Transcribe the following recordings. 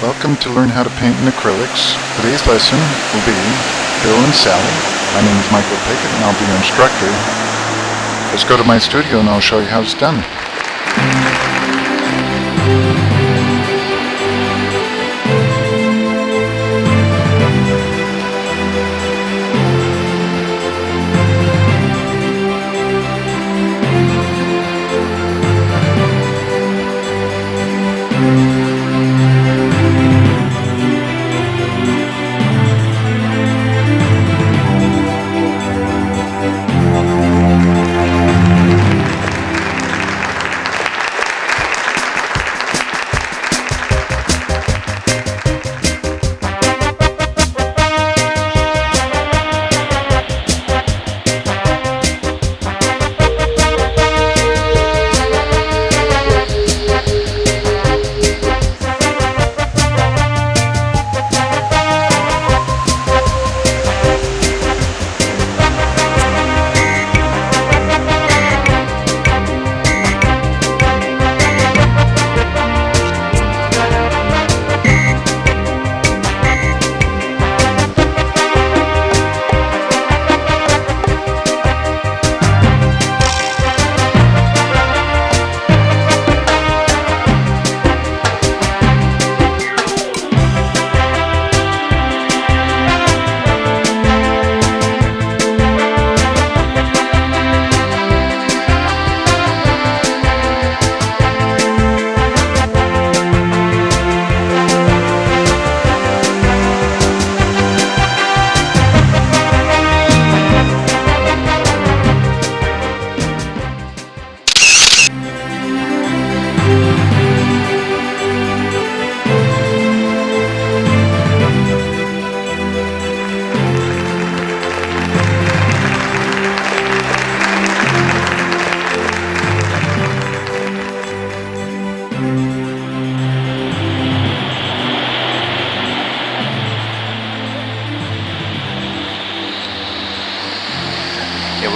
Welcome to learn how to paint in acrylics. Today's lesson will be Bill and Sally. My name is Michael Pickett and I'll be your instructor. Let's go to my studio and I'll show you how it's done.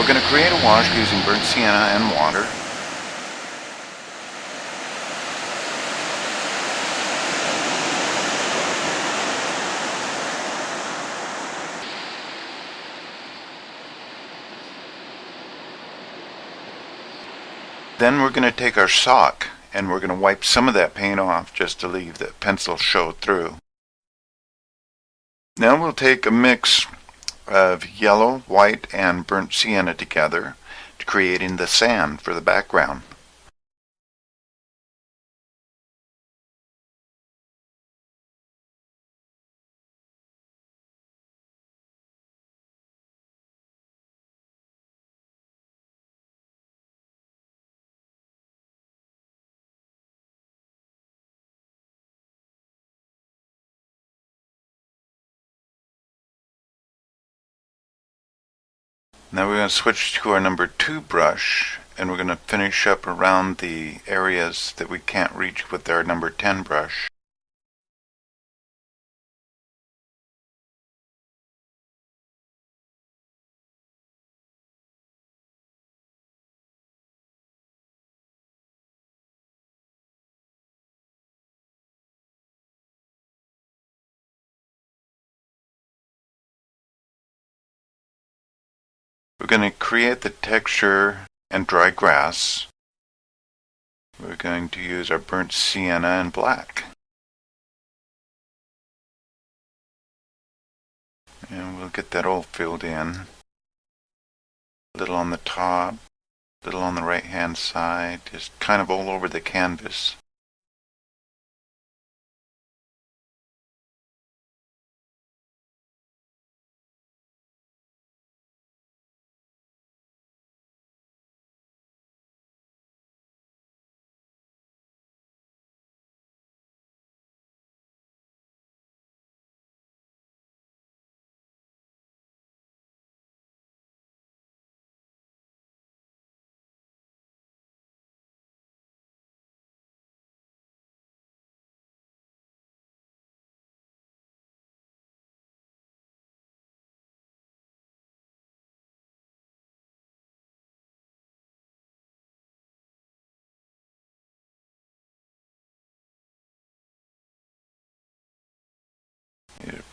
We're going to create a wash using burnt sienna and water. Then we're going to take our sock and we're going to wipe some of that paint off just to leave the pencil show through. Now we'll take a mix of yellow, white, and burnt sienna together, creating the sand for the background. Now we're going to switch to our number 2 brush and we're going to finish up around the areas that we can't reach with our number 10 brush. We're going to create the texture and dry grass. We're going to use our burnt sienna and black. And we'll get that all filled in. A little on the top, a little on the right hand side, just kind of all over the canvas.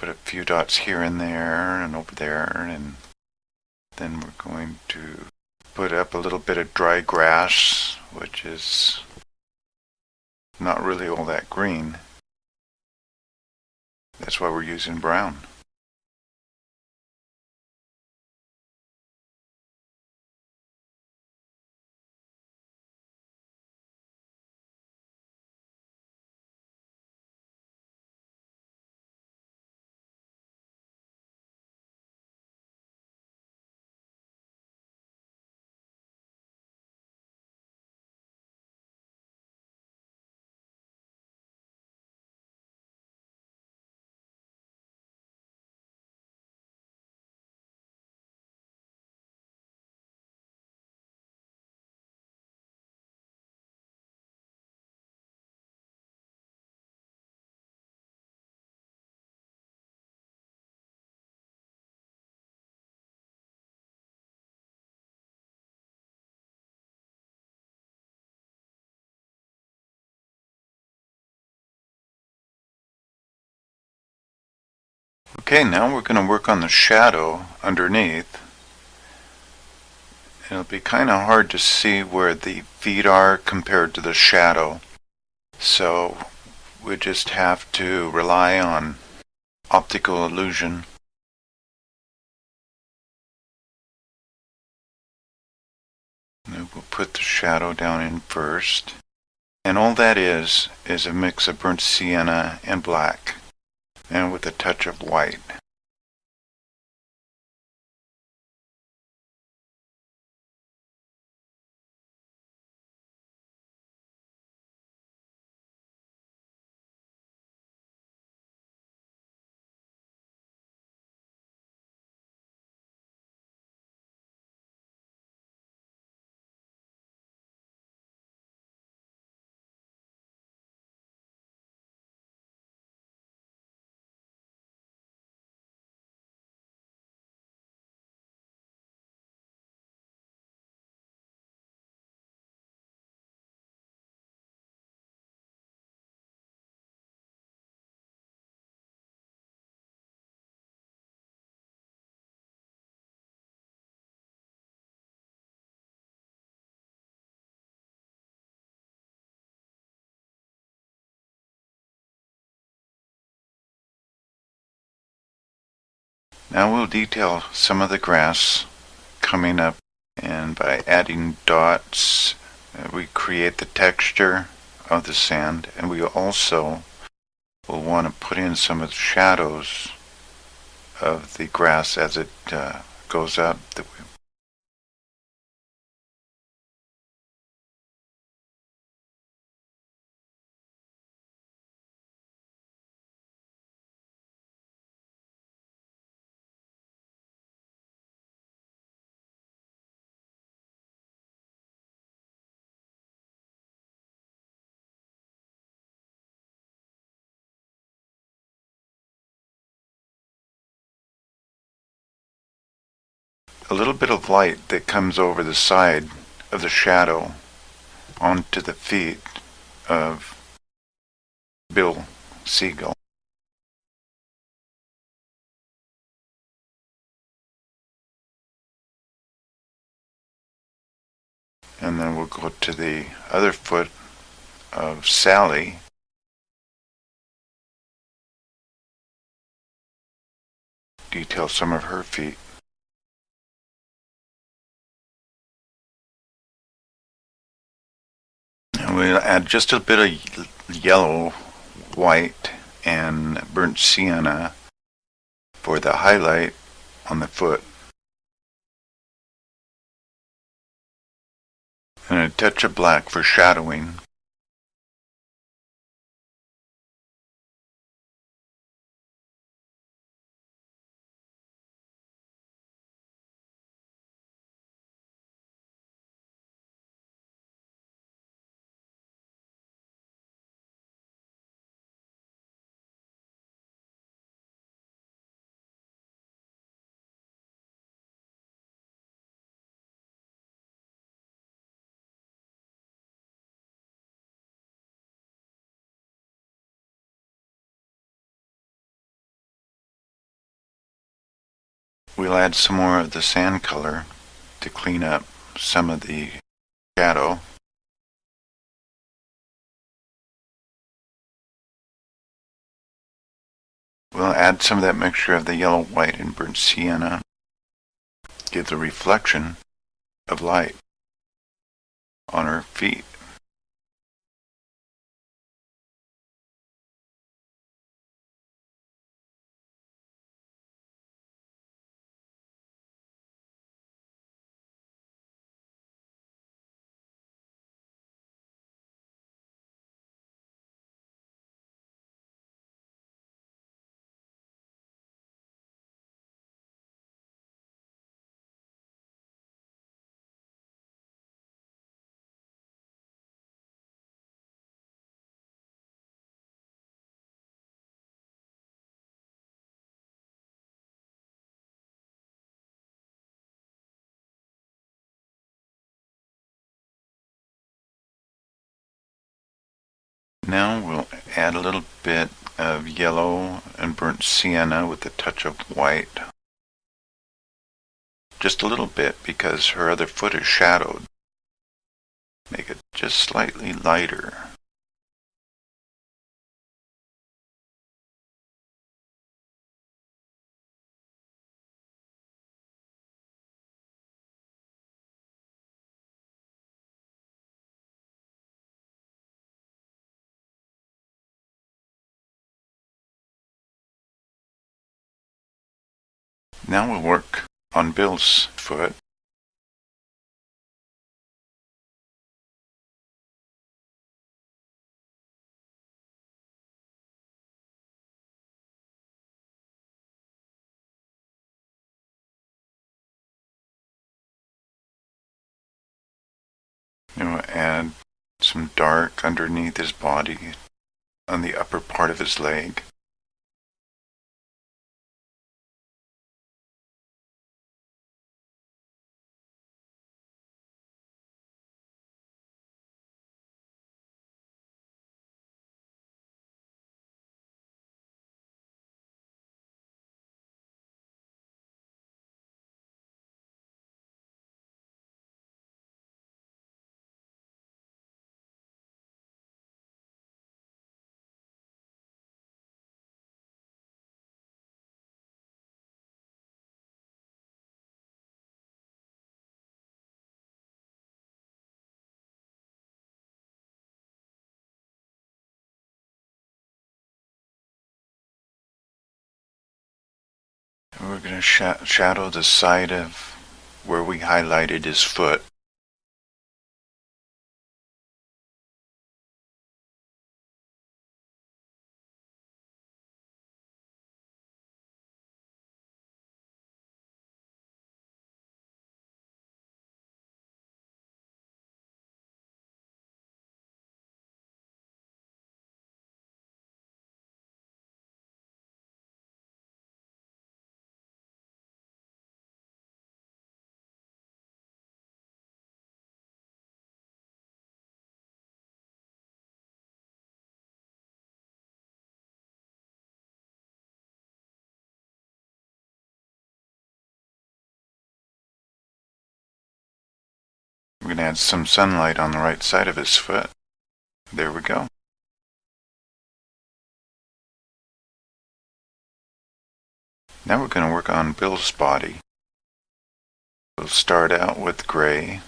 put a few dots here and there and over there, and then we're going to put up a little bit of dry grass, which is not really all that green. That's why we're using brown. Okay, now we're going to work on the shadow underneath. It'll be kind of hard to see where the feet are compared to the shadow, so we just have to rely on optical illusion. And we'll put the shadow down in first. And all that is a mix of burnt sienna and black, and with a touch of white. Now we'll detail some of the grass coming up, and by adding dots we create the texture of the sand, and we also will want to put in some of the shadows of the grass as it goes up. A little bit of light that comes over the side of the shadow onto the feet of Bill Seagull. And then we'll go to the other foot of Sally. Detail some of her feet. And we'll add just a bit of yellow, white, and burnt sienna for the highlight on the foot. And a touch of black for shadowing. We'll add some more of the sand color to clean up some of the shadow. We'll add some of that mixture of the yellow, white, and burnt sienna. Give the reflection of light on her feet. Now we'll add a little bit of yellow and burnt sienna with a touch of white. Just a little bit because her other foot is shadowed. Make it just slightly lighter. Now we'll work on Bill's foot. And we'll add some dark underneath his body on the upper part of his leg. And we're going to shadow the side of where we highlighted his foot. We're going to add some sunlight on the right side of his foot. There we go. Now we're going to work on Bill's body. We'll start out with gray.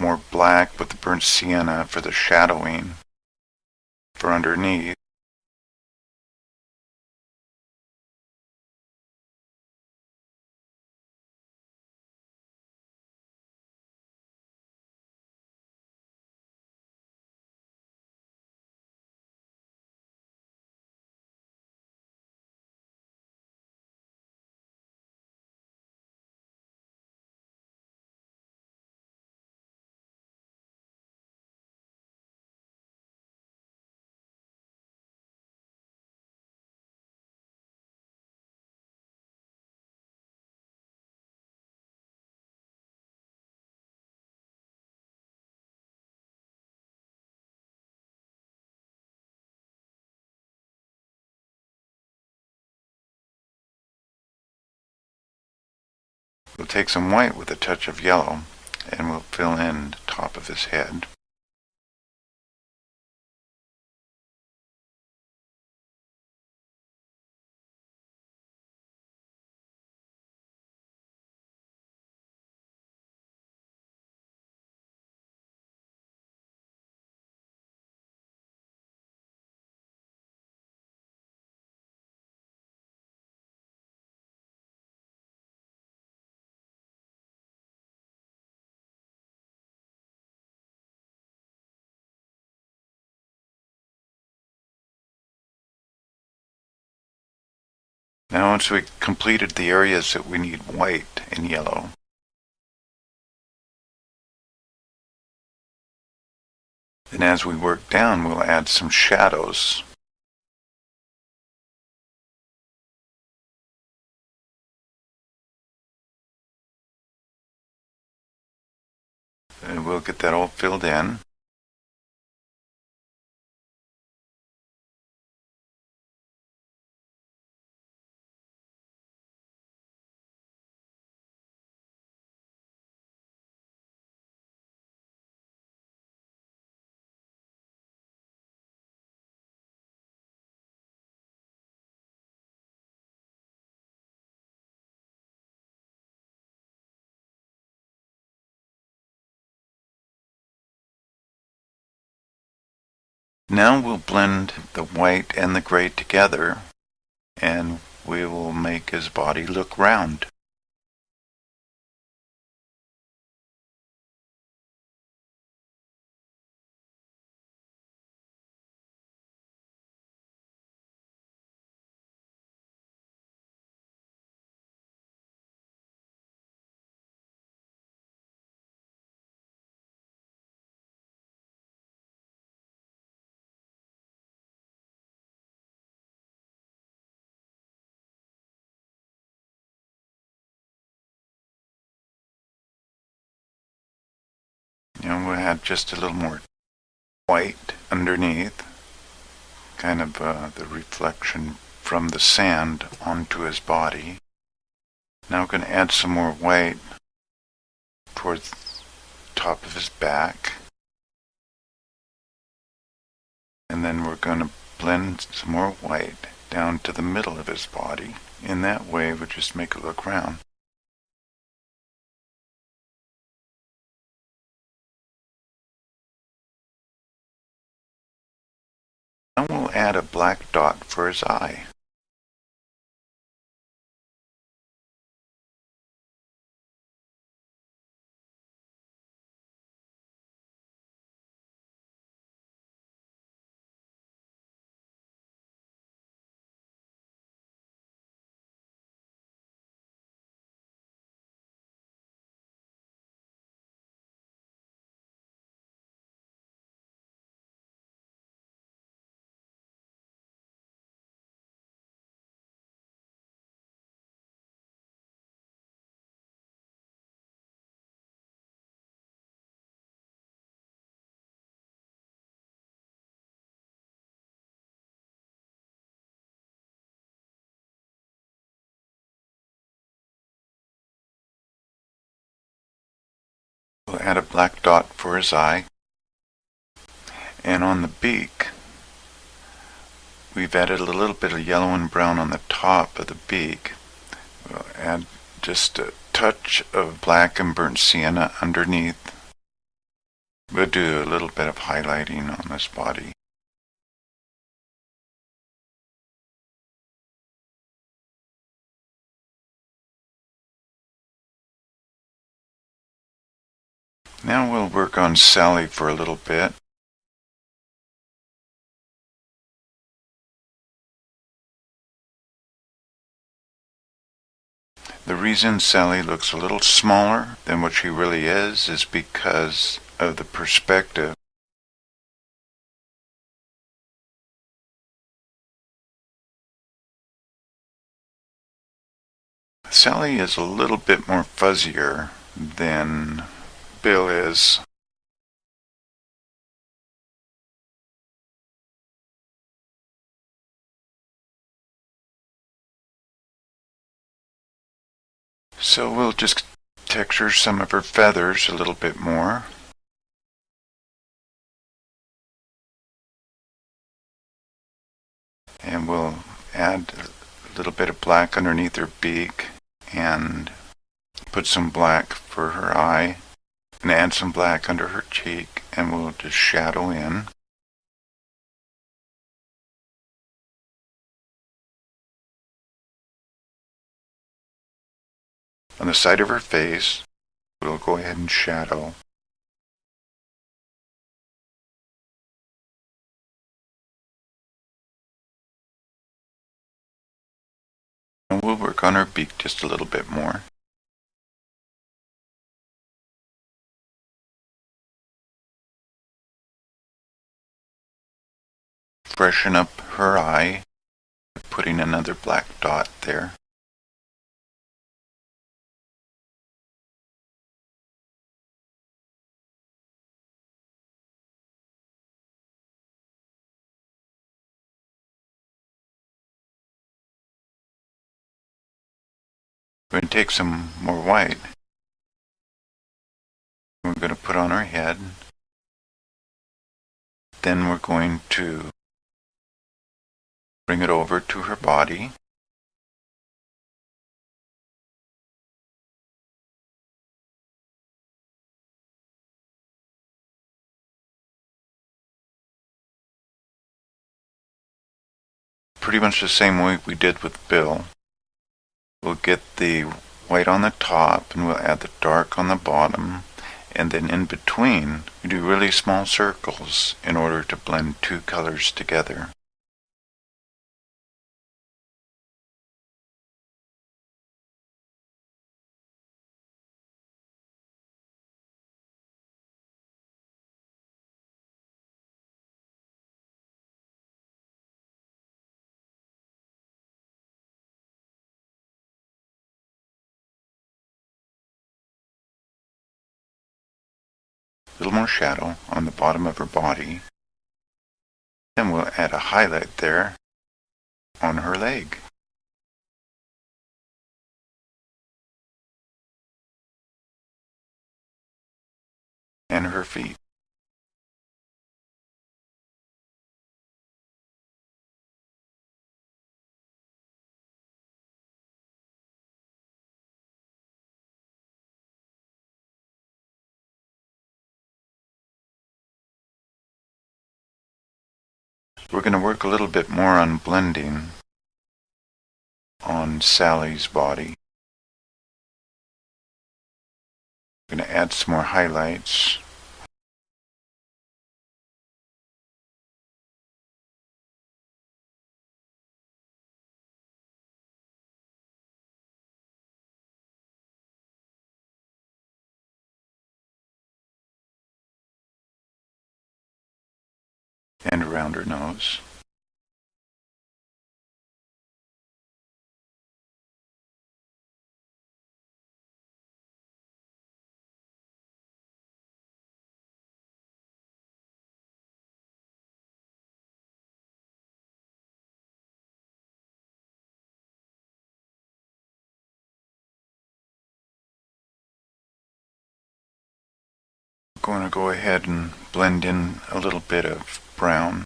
More black with the burnt sienna for the shadowing for underneath. We'll take some white with a touch of yellow and we'll fill in the top of his head. Now once we've completed the areas that we need white and yellow, then as we work down we'll add some shadows. And we'll get that all filled in. Now we'll blend the white and the gray together and we will make his body look round. And we'll add just a little more white underneath, kind of the reflection from the sand onto his body. Now we're going to add some more white towards the top of his back. And then we're going to blend some more white down to the middle of his body. In that way, we'll just make it look round. Now we'll add a black dot for his eye. We'll add a black dot for his eye. And on the beak, we've added a little bit of yellow and brown on the top of the beak. We'll add just a touch of black and burnt sienna underneath. We'll do a little bit of highlighting on this body. Now we'll work on Sally for a little bit. The reason Sally looks a little smaller than what she really is because of the perspective. Sally is a little bit more fuzzier than Bill is. So we'll just texture some of her feathers a little bit more. And we'll add a little bit of black underneath her beak and put some black for her eye and add some black under her cheek, and we'll just shadow in. On the side of her face, we'll go ahead and shadow. And we'll work on her beak just a little bit more. Freshen up her eye, putting another black dot there. We're going to take some more white. We're going to put on her head. Then we're going to bring it over to her body. Pretty much the same way we did with Bill. We'll get the white on the top and we'll add the dark on the bottom, and then in between we do really small circles in order to blend two colors together. A little more shadow on the bottom of her body. Then we'll add a highlight there on her leg. And her feet. We're going to work a little bit more on blending on Sally's body. We're going to add some more highlights. And around her nose. We're going to go ahead and blend in a little bit of brown.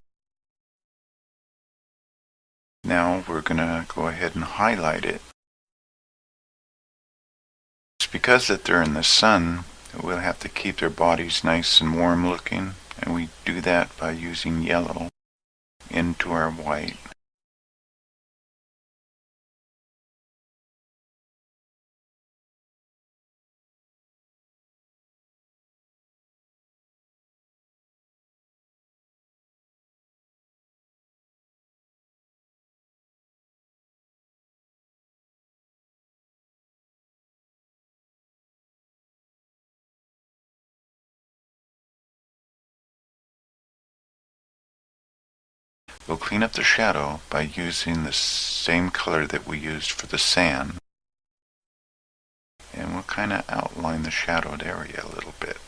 Now we're going to go ahead and highlight it. It's because that they're in the sun, we'll have to keep their bodies nice and warm looking, and we do that by using yellow into our white. We'll clean up the shadow by using the same color that we used for the sand. And we'll kind of outline the shadowed area a little bit.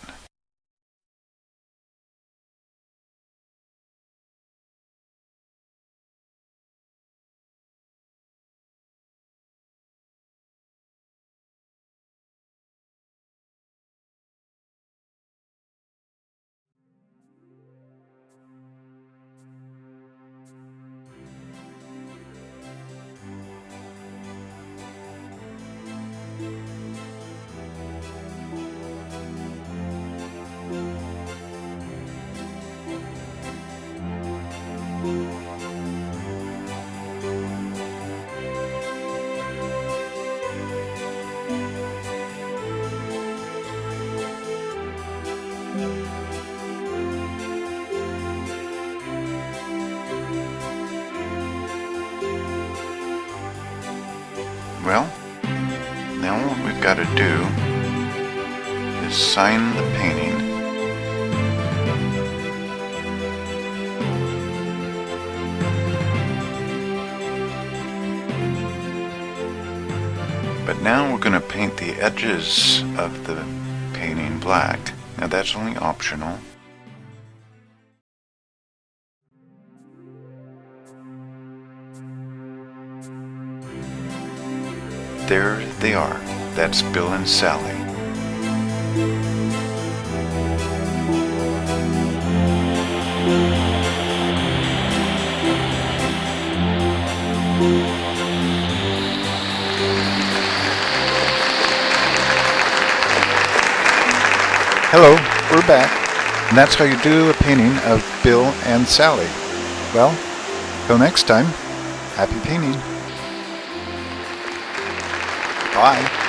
Well, now what we've got to do is sign the painting. But now we're going to paint the edges of the painting black. Now that's only optional. There they are. That's Bill and Sally. Hello, we're back. And that's how you do a painting of Bill and Sally. Well, till next time, happy painting. Bye.